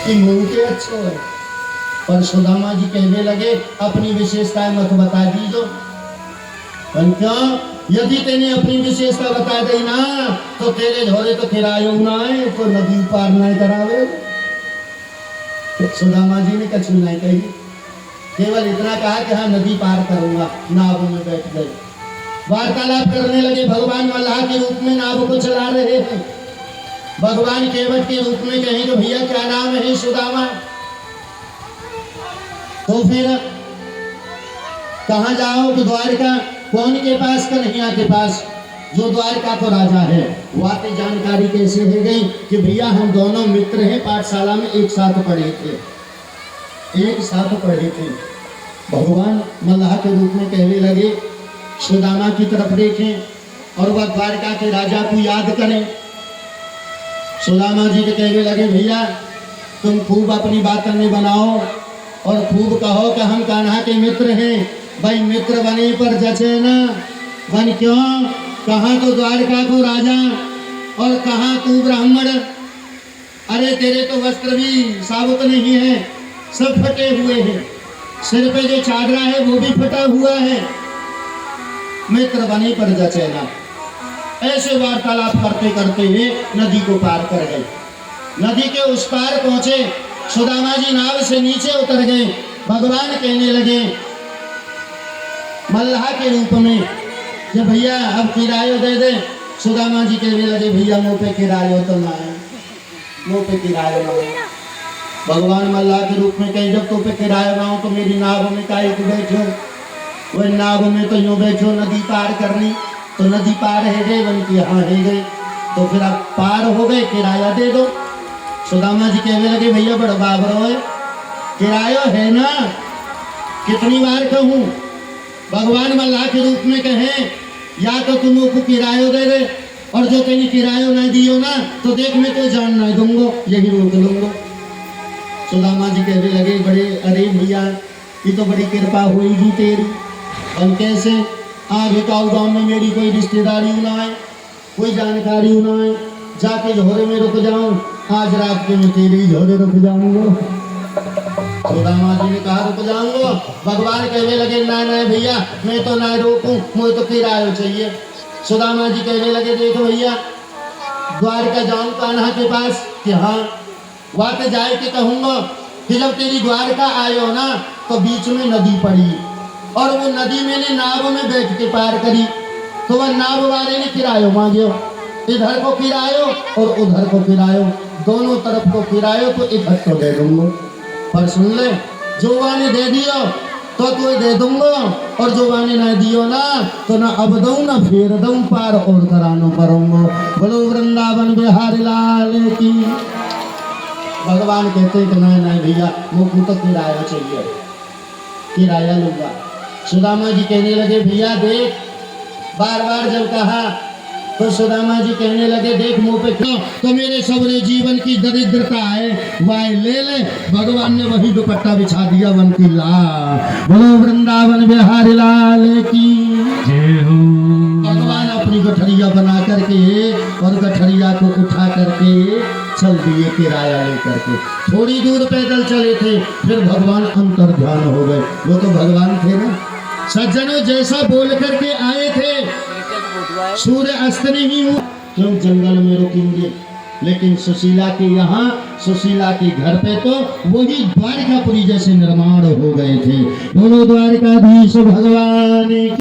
कि मुंह के अच्छो है। पर सुदामा जी कहने लगे अपनी विशेषताएं मत बता दीजो। क्यों? यदि तेने अपनी विशेषता बता दी ना तो तेरे झोरे तो किरायो ना है तो नदी पार नहीं करावे। तो सुदामा जी ने कछु नहीं कही, केवल इतना कहा कि हाँ नदी पार करूंगा। नाव में बैठ गए, वार्तालाप करने लगे। भगवान मल्लाह के रूप में नाव को चला रहे हैं। भगवान केवट के रूप में कहें तो भैया क्या नाम है सुदामा? तो फिर कहाँ जाओ? तो द्वारका। कौन के पास? कन्हैया के पास, जो द्वारका को राजा है। वाकई जानकारी कैसे हो गई कि भैया हम दोनों मित्र हैं, पाठशाला में एक साथ पढ़े थे, एक साथ पढ़े थे। भगवान मल्लाह के रूप में कहने लगे, सुदामा की तरफ देखें और वह द्वारका के राजा को याद करें। सुदामा जी के कहने लगे, भैया तुम खूब अपनी बातें बनाओ और खूब कहो कि हम कान्हा के मित्र हैं। भाई मित्र बने पर जचे ना, बन क्यों? कहाँ तो द्वारका को राजा और कहाँ तू ब्राह्मण। अरे तेरे तो वस्त्र भी साबुत नहीं है, सब फटे हुए हैं, सिर पे जो चादरा है वो भी फटा हुआ है। मित्र बने पर जचे ना। ऐसे वार्तालाप करते करते हुए नदी को पार कर गए। नदी के उस पार पहुंचे, सुदामा जी नाव से नीचे उतर गए। भगवान कहने लगे मल्लाह के रूप में कि भैया अब किरायो दे दे। सुदामा जी कहने लगे, भैया मुँह पे किरायो तो ना है, मुँह पे किरायो ना है। भगवान मल्लाह के रूप में कहे, जब तो पे किरायो ना हो तो मेरी नाव में काहे को बैठो? वही नाव में तो यूँ बैठो नदी पार करनी, तो नदी पार है गए, बन की हाँ है गए, तो फिर आप पार हो गए, किराया दे दो। सुदामा जी कहने लगे, भैया बड़ा बाबरो है, किरायो है ना, कितनी बार कहूँ? भगवान मल्लाह के रूप में कहें, या तो तुम को किरायो दे दे, और जो तेरी किरायो ना दियो ना तो देख मैं तो जान ना दूंगा, यही रोक लूंगा। सुदामा जी कहने लगे, बड़े अरे भैया ये तो बड़ी कृपा होगी तेरी। हम कैसे? आगे का गाँव में मेरी कोई रिश्तेदारी ना है, कोई जानकारी ना है, जाके झोरे में रुक जाऊं, आज रात के मैं तेरे झोरे रुक जाऊंगा। सुदामा जी ने कहा रुक जाऊंगा। भगवान कहने लगे, ना ना भैया मैं तो ना रोकूं, मुझे तो किराया चाहिए। सुदामा जी कहने लगे, देखो भैया द्वारका जाऊं कान्हा के पास कि हाँ वहाँ जाए के कहूँगा कि जब तेरी द्वारका आयो ना तो बीच में नदी पड़ी और वो नदी मैंने नाव में बैठ के पार करी, तो वह नाव वाले ने किरायो मांगो, इधर को किरायो और उधर को किरायो, दोनों तरफ को किरायो तो इकट्ठा दे दूंगा। पर सुन ले, जो वाने दे दियो तो तू दे दूंगा, और जो वाने ना दियो ना तो ना अब दूं ना फिर दूं, पार और करानो करूंगा। बोलो वृंदावन बिहारी लाल की। भगवान कहते कि नहीं भैया मुझको तो किराया चाहिए, किराया लूंगा। सुदामा जी कहने लगे, भैया देख, बार बार जब कहा तो सुदामा जी कहने लगे, देख मुंह पे क्यों? तो मेरे सबरे जीवन की दरिद्रता है, वाह ले ले। भगवान ने वही दुपट्टा बिछा दिया वन की ला। बोलो वृंदावन बिहारी लाल की जय हो। भगवान अपनी गठरिया बना करके और गठरिया को उठा करके चल दिए किराया लेकर के। थोड़ी दूर पैदल चले थे, फिर भगवान अंतर ध्यान हो गए। वो तो भगवान थे ना। सज्जनों जैसा बोल करके आए थे, सूर्य अस्त नहीं हुआ, क्यों जंगल में रुकेंगे, लेकिन सुशीला के यहाँ, सुशीला के घर पे तो वही द्वारकापुरी जैसे निर्माण हो गए थे। बोलो द्वारकाधीश भगवान।